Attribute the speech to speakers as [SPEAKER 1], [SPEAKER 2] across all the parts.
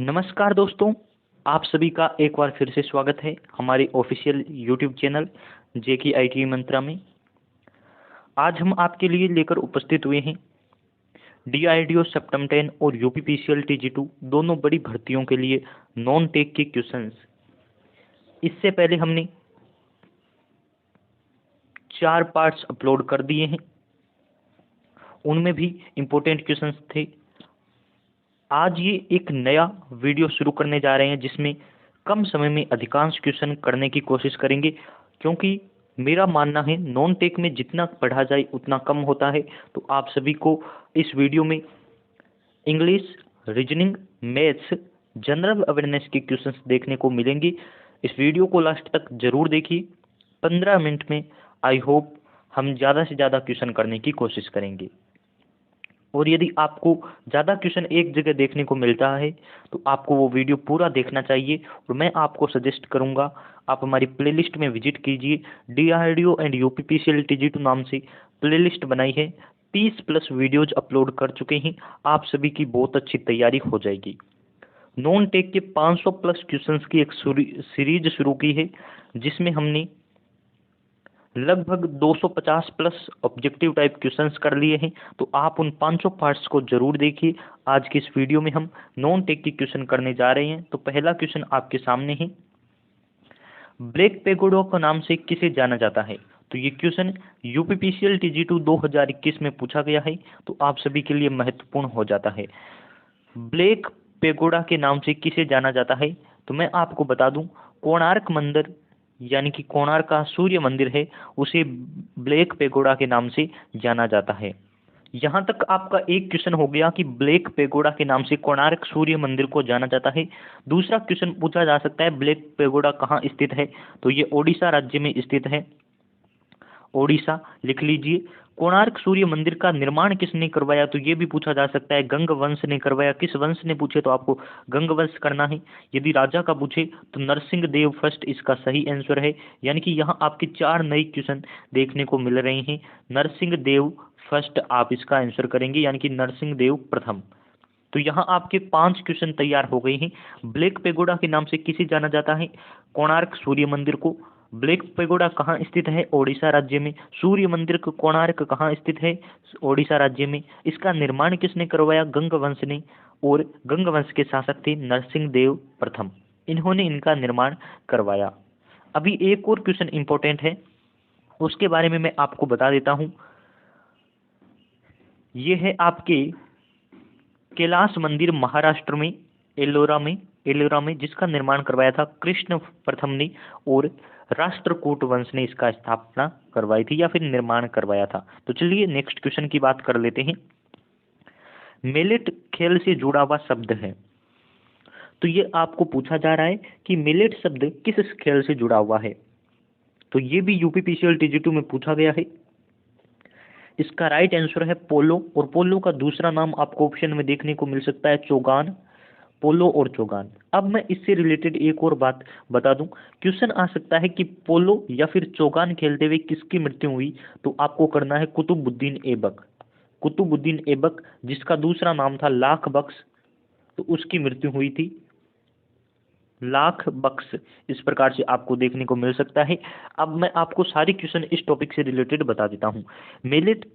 [SPEAKER 1] नमस्कार दोस्तों, आप सभी का एक बार फिर से स्वागत है हमारे official YouTube channel JK IT Mantra में। आज हम आपके लिए लेकर उपस्थित हुए हैं डीआरडीओ सेप्टम 10 और यूपीपीसीएल टीजी2 दोनों बड़ी भर्तियों के लिए नॉन टेक के क्वेश्चंस। इससे पहले हमने 4 पार्ट्स अपलोड कर दिए हैं, उनमें भी इम्पोर्टेंट क्वेश्चंस थे। आज ये एक नया वीडियो शुरू करने जा रहे हैं जिसमें कम समय में अधिकांश क्वेश्चन करने की कोशिश करेंगे, क्योंकि मेरा मानना है नॉन टेक में जितना पढ़ा जाए उतना कम होता है। तो आप सभी को इस वीडियो में English, reasoning, maths, general awareness के क्वेश्चंस देखने को मिलेंगे। इस वीडियो को लास्ट तक जरूर देखिए। 15 मिनट में आई होप हम ज़्यादा से ज़्यादा क्वेश्चन करने की कोशिश करेंगे। और यदि आपको ज़्यादा क्वेश्चन एक जगह देखने को मिलता है तो आपको वो वीडियो पूरा देखना चाहिए। और मैं आपको सजेस्ट करूँगा आप हमारी प्लेलिस्ट में विजिट कीजिए। डीआरडीओ एंड यूपीपीसीएल टीजी2 नाम से प्लेलिस्ट बनाई है, 30+ वीडियोज अपलोड कर चुके हैं। आप सभी की बहुत अच्छी तैयारी हो जाएगी। नॉन टेक के 500+ क्वेश्चंस की एक सीरीज शुरू की है, जिसमें हमने लगभग 250+ ऑब्जेक्टिव टाइप क्वेश्चंस कर लिए हैं। तो आप उन 500 पार्ट्स को जरूर देखिए। आज के इस वीडियो में हम नॉन टेक के क्वेश्चन करने जा रहे हैं। तो पहला क्वेश्चन आपके सामने है, ब्लैक पेगोडा के नाम से किसे जाना जाता है? तो ये क्वेश्चन यूपीपीसीएल टीजी2 2021 में पूछा गया है, तो आप सभी के लिए महत्वपूर्ण हो जाता है। ब्लैक पेगोडा के नाम से किसे जाना जाता है? तो मैं आपको बता दूं, कोणार्क मंदिर यानी कि कोणार्क का सूर्य मंदिर है, उसे ब्लैक पेगोडा के नाम से जाना जाता है। यहाँ तक आपका एक क्वेश्चन हो गया कि ब्लैक पेगोडा के नाम से कोणार्क सूर्य मंदिर को जाना जाता है। दूसरा क्वेश्चन पूछा जा सकता है, ब्लैक पेगोडा कहाँ स्थित है? तो ये ओडिशा राज्य में स्थित है। ओडिशा लिख लीजिए। कोणार्क सूर्य मंदिर का निर्माण किसने करवाया? तो ये भी पूछा जा सकता है, गंग वंश ने करवाया। किस वंश ने पूछे तो आपको गंग वंश करना है। यदि राजा का पूछे तो नरसिंह देव फर्स्ट इसका सही आंसर है। यानी कि यहाँ आपके 4 नए क्वेश्चन देखने को मिल रहे हैं। नरसिंह देव फर्स्ट आप इसका आंसर करेंगे, यानी कि नरसिंह देव प्रथम। तो यहाँ आपके 5 क्वेश्चन तैयार हो गए हैं। ब्लैक पेगोडा के नाम से किसे जाना जाता है? कोणार्क सूर्य मंदिर को। ब्लैक पेगोडा कहाँ स्थित है? ओडिशा राज्य में। सूर्य मंदिर कोणार्क कहाँ स्थित है? ओडिशा राज्य में। इसका निर्माण किसने करवाया? गंग वंश ने। और गंग वंश के शासक थे नरसिंह देव प्रथम, इन्होंने इनका निर्माण करवाया। अभी एक और क्वेश्चन इंपॉर्टेंट है, उसके बारे में मैं आपको बता देता हूँ। ये है आपके कैलाश मंदिर महाराष्ट्र में, एलोरा में जिसका निर्माण करवाया था कृष्ण प्रथम ने, और राष्ट्रकूट वंश ने इसका स्थापना करवाई थी या फिर निर्माण करवाया था। तो चलिए नेक्स्ट क्वेश्चन की बात कर लेते हैं। मिलेट खेल से जुड़ा हुआ शब्द है। तो ये आपको पूछा जा रहा है कि मिलेट शब्द किस खेल से जुड़ा हुआ है। तो ये भी यूपीपीसीएल टीजी2 में पूछा गया है। इसका राइट आंसर है पोलो, और पोलो का दूसरा नाम आपको ऑप्शन में देखने को मिल सकता है चौगान। पोलो और चौगान। अब मैं इससे रिलेटेड एक और बात बता दूं, क्वेश्चन आ सकता है कि पोलो या फिर चौगान खेलते हुए किसकी मृत्यु हुई? तो आपको करना है कुतुबुद्दीन ऐबक। कुतुबुद्दीन ऐबक, जिसका दूसरा नाम था लाख बख्श, तो उसकी मृत्यु हुई थी लाख बख्श। इस प्रकार से आपको देखने को मिल सकता है। अब मैं आपको सारी क्वेश्चन इस टॉपिक से रिलेटेड बता देता हूँ। मिलेट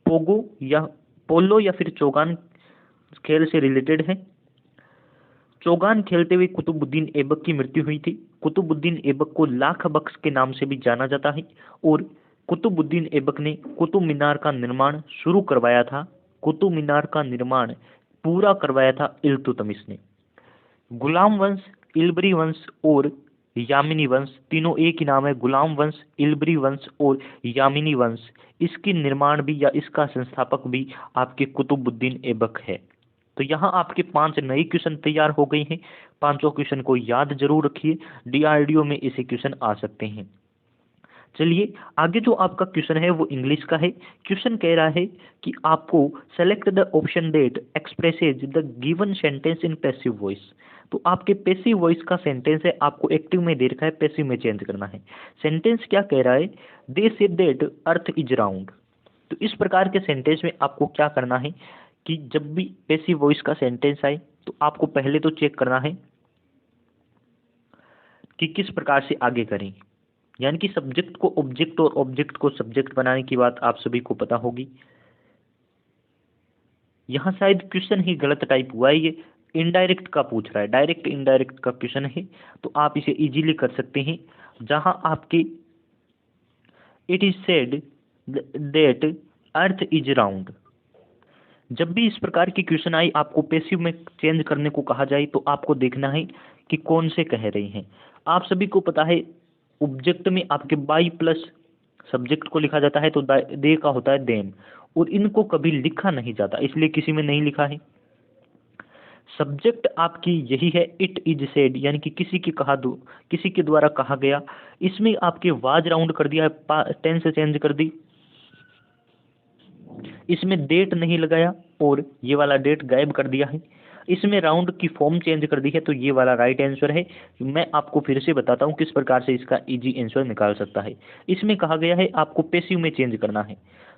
[SPEAKER 1] पोलो या फिर चौगान खेल से रिलेटेड है। चौगान खेलते हुए कुतुबुद्दीन ऐबक की मृत्यु हुई थी। कुतुबुद्दीन ऐबक को लाख बख्श के नाम से भी जाना जाता है। और कुतुबुद्दीन ऐबक ने कुतुब मीनार का निर्माण शुरू करवाया था। कुतुब मीनार का निर्माण पूरा करवाया था इल्तुतमिश ने। गुलाम वंश, इल्बरी वंश और यामिनी वंश, तीनों एक ही नाम है। गुलाम वंश, इल्बरी वंश और यामिनी वंश, इसकी निर्माण भी या इसका संस्थापक भी आपके कुतुबुद्दीन ऐबक है। तो यहाँ आपके 5 नए क्वेश्चन तैयार हो गए हैं। 5 क्वेश्चन को याद जरूर रखिए, डीआरडीओ में ऐसे क्वेश्चन आ सकते हैं। चलिए आगे जो आपका क्वेश्चन है वो इंग्लिश का है। क्वेश्चन कह रहा है कि आपको select the option that expresses the given sentence in passive voice. तो आपके पैसिव वॉइस का सेंटेंस है, आपको एक्टिव में दे रखा है, पैसिव में चेंज करना है। सेंटेंस क्या कह रहा है? They said that earth is round. तो इस प्रकार के सेंटेंस में आपको क्या करना है कि जब भी पैसिव वॉइस का सेंटेंस आए तो आपको पहले तो चेक करना है कि किस प्रकार से आगे करें, यानी कि सब्जेक्ट को ऑब्जेक्ट और ऑब्जेक्ट को सब्जेक्ट बनाने की बात आप सभी को पता होगी। यहाँ शायद क्वेश्चन ही गलत टाइप हुआ है, ये इनडायरेक्ट का पूछ रहा है, डायरेक्ट इनडायरेक्ट का क्वेश्चन है, तो आप इसे इजीली कर सकते हैं। जहाँ आपके it is said that earth is round, जब भी इस प्रकार की क्वेश्चन आई आपको पैसिव में चेंज करने को कहा जाए तो आपको देखना है कि कौन से कह रहे हैं। आप सभी को पता है ऑब्जेक्ट में आपके बाई प्लस सब्जेक्ट को लिखा जाता है तो दे का होता है देम, और इनको कभी लिखा नहीं जाता, इसलिए किसी में नहीं लिखा है। सब्जेक्ट आपकी यही है इट इज सेड, यानी कि किसी के द्वारा कहा गया। इसमें आपके वाज राउंड कर दिया है, टेंस चेंज कर दी, इसमें डेट नहीं लगाया और ये वाला डेट गायब कर दिया है। इसमें राउंड की फॉर्म चेंज कर दी है, तो ये वाला राइट आंसर है। मैं आपको फिर से बताता हूँ किस प्रकार से इसका इजी आंसर निकाल सकता है। इसमें कहा गया है आपको पैसिव में चेंज करना है,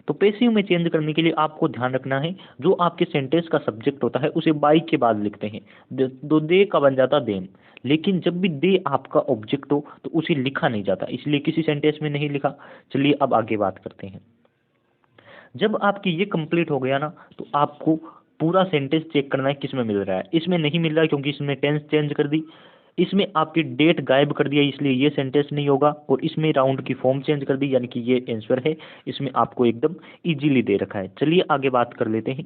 [SPEAKER 1] तो पैसिव में चेंज करने के लिए आपको ध्यान रखना है जो आपके सेंटेंस का सब्जेक्ट होता है उसे बाई के बाद लिखते हैं, दो दे का बन जाता देम। लेकिन जब भी दे आपका ऑब्जेक्ट हो तो उसे लिखा नहीं जाता, इसलिए किसी सेंटेंस में नहीं लिखा। चलिए अब आगे बात करते हैं। जब आपकी ये कंप्लीट हो गया ना, तो आपको पूरा सेंटेंस चेक करना है किस में मिल रहा है। इसमें नहीं मिल रहा है क्योंकि इसमें टेंस चेंज कर दी, इसमें आपकी डेट गायब कर दिया इसलिए ये सेंटेंस नहीं होगा, और इसमें राउंड की फॉर्म चेंज कर दी यानी कि ये आंसर है। इसमें आपको एकदम इजीली दे रखा है। चलिए आगे बात कर लेते हैं।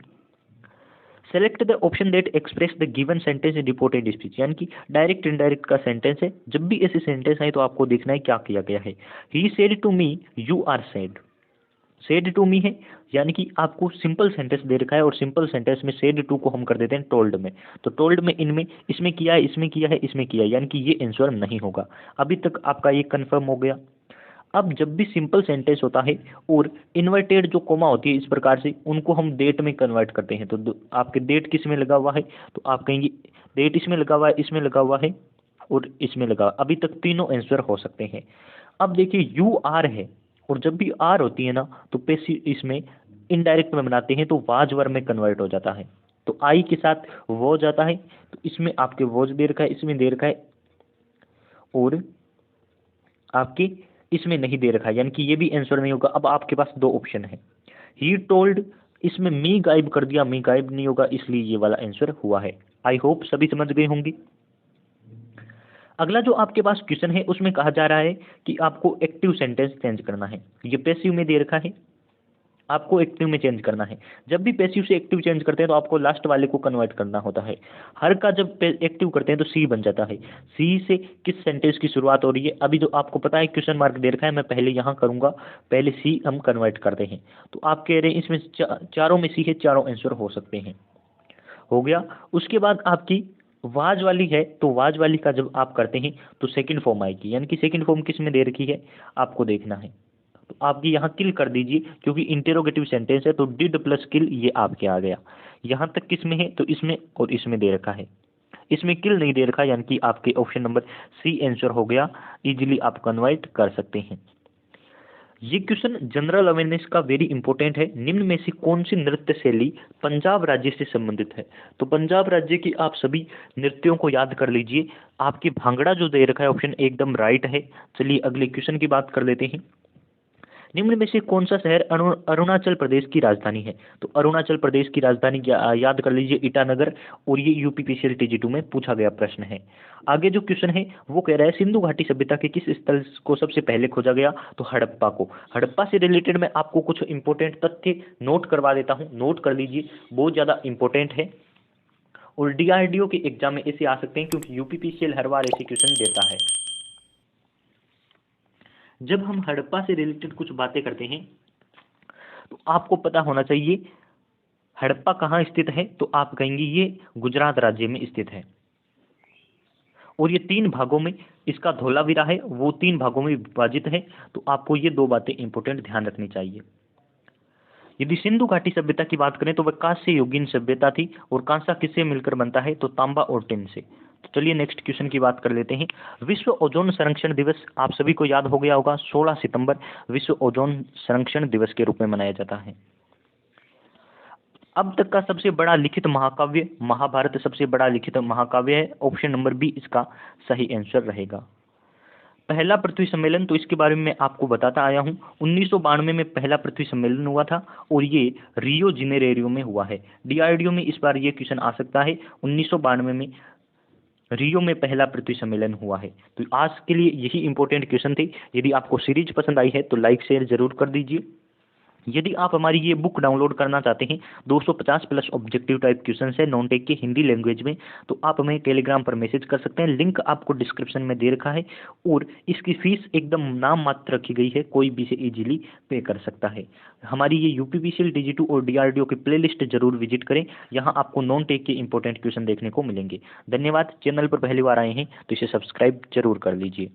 [SPEAKER 1] Select the option that express the given sentence in reported speech, यानी कि डायरेक्ट इनडायरेक्ट का सेंटेंस है। जब भी ऐसे सेंटेंस आए तो आपको देखना है क्या किया गया है। He said to me you are said, said to me है, यानी कि आपको सिंपल सेंटेंस दे रखा है और सिंपल सेंटेंस में सेड टू को हम कर देते हैं टोल्ड में, तो टोल्ड में इनमें इसमें किया है, इसमें किया है, इसमें किया है, यानी कि ये आंसर नहीं होगा। अभी तक आपका ये कंफर्म हो गया। अब जब भी सिंपल सेंटेंस होता है और इन्वर्टेड जो कोमा होती है इस प्रकार से, उनको हम डेट में कन्वर्ट करते हैं। तो आपके डेट किस में लगा हुआ है, तो आप कहेंगे डेट इसमें लगा हुआ है, इसमें लगा हुआ है और इसमें लगा। अभी तक तीनों आंसर हो सकते हैं। अब देखिए यू आर है, और जब भी आर होती है ना तो पैसिव इसमें इनडायरेक्ट में बनाते हैं तो वाज वर्ब में कन्वर्ट हो जाता है, तो आई के साथ वो जाता है, तो इसमें आपके वॉज दे रखा है, इसमें दे रखा है और आपके इसमें नहीं दे रखा है, यानी कि ये भी आंसर नहीं होगा। अब आपके पास दो ऑप्शन है। ही टोल्ड, इसमें मी गायब कर दिया, मी गायब नहीं होगा, इसलिए ये वाला आंसर हुआ है। आई होप सभी समझ गए होंगे। अगला जो आपके पास क्वेश्चन है उसमें कहा जा रहा है कि आपको एक्टिव सेंटेंस चेंज करना है। ये पैसिव में दे रखा है, आपको एक्टिव में चेंज करना है। जब भी पैसिव से एक्टिव चेंज करते हैं तो आपको लास्ट वाले को कन्वर्ट करना होता है। हर का जब एक्टिव करते हैं तो सी बन जाता है। सी से किस सेंटेंस की शुरुआत हो रही है, अभी जो आपको पता है क्वेश्चन मार्क दे रखा है, मैं पहले यहाँ करूँगा, पहले सी हम कन्वर्ट करते हैं। तो आप कह रहे हैं इसमें चारों में सी है, चारों आंसर हो सकते हैं। हो गया। उसके बाद आपकी वाज वाली है, तो वाज वाली का जब आप करते हैं तो सेकंड फॉर्म आएगी, यानी कि सेकंड फॉर्म किस में दे रखी है आपको देखना है। तो आपकी यहाँ किल कर दीजिए क्योंकि इंटेरोगेटिव सेंटेंस है, तो डिड प्लस किल ये आपके आ गया। यहाँ तक किस में है, तो इसमें और इसमें दे रखा है, इसमें किल नहीं दे रखा, यानी कि आपके ऑप्शन नंबर सी आंसर हो गया। इजीली आप कन्वर्ट कर सकते हैं। ये क्वेश्चन जनरल अवेयरनेस का वेरी इंपॉर्टेंट है। निम्न में से कौन सी नृत्य शैली पंजाब राज्य से संबंधित है, तो पंजाब राज्य की आप सभी नृत्यों को याद कर लीजिए। आपकी भांगड़ा जो दे रखा है ऑप्शन एकदम राइट है। चलिए अगले क्वेश्चन की बात कर लेते हैं। निम्न में से कौन सा शहर अरुणाचल प्रदेश की राजधानी है, तो अरुणाचल प्रदेश की राजधानी याद कर लीजिए ईटानगर, और ये यूपीपीसीएल TG2 में पूछा गया प्रश्न है। आगे जो क्वेश्चन है वो कह रहा है सिंधु घाटी सभ्यता के किस स्थल को सबसे पहले खोजा गया, तो हड़प्पा को। हड़प्पा से रिलेटेड मैं आपको कुछ इंपॉर्टेंट तथ्य नोट करवा देता हूँ, नोट कर लीजिए, बहुत ज़्यादा इंपॉर्टेंट है और DRDO के एग्जाम में ऐसे आ सकते हैं क्योंकि यूपीपीसीएल हर बार ऐसे क्वेश्चन देता है। जब हम हड़प्पा से रिलेटेड कुछ बातें करते हैं तो आपको पता होना चाहिए हड़प्पा कहाँ स्थित है, तो आप कहेंगे ये गुजरात राज्य में स्थित है, और ये 3 भागों में इसका धोलावीरा है, वो 3 भागों में विभाजित है। तो आपको ये 2 बातें इंपॉर्टेंट ध्यान रखनी चाहिए। यदि सिंधु घाटी सभ्यता की बात करें तो वह कांस्य युगीन सभ्यता थी, और कांसा किससे मिलकर बनता है, तो तांबा और टिन से। तो चलिए नेक्स्ट क्वेश्चन की बात कर लेते हैं। विश्व ओजोन संरक्षण दिवस आप सभी को याद हो गया होगा, 16 सितंबर विश्व ओजोन संरक्षण दिवस के रूप में मनाया जाता है। अब तक का सबसे बड़ा लिखित महाकाव्य महाभारत सबसे बड़ा लिखित महाकाव्य है। ऑप्शन नंबर बी इसका सही आंसर रहेगा। पहला पृथ्वी सम्मेलन, तो इसके बारे में मैं आपको बताता आया हूँ। 1992 में पहला पृथ्वी सम्मेलन हुआ था और ये रियो जिनेरेरियो में हुआ है। डीआरडीओ में इस बार ये क्वेश्चन आ सकता है। 1992 में रियो में पहला पृथ्वी सम्मेलन हुआ है। तो आज के लिए यही इंपॉर्टेंट क्वेश्चन थे। यदि आपको सीरीज पसंद आई है तो लाइक शेयर जरूर कर दीजिए। यदि आप हमारी ये बुक डाउनलोड करना चाहते हैं, 250 प्लस ऑब्जेक्टिव टाइप क्वेश्चन है नॉन टेक के हिंदी लैंग्वेज में, तो आप हमें टेलीग्राम पर मैसेज कर सकते हैं। लिंक आपको डिस्क्रिप्शन में दे रखा है और इसकी फीस एकदम नाम मात्र रखी गई है, कोई भी इसे इजीली पे कर सकता है। हमारी ये यूपीपीसीएल, DG2 और डीआरडीओ की प्लेलिस्ट जरूर विजिट करें। यहाँ आपको नॉन टेक के इंपॉर्टेंट क्वेश्चन देखने को मिलेंगे। धन्यवाद। चैनल पर पहली बार आए हैं तो इसे सब्सक्राइब जरूर कर लीजिए।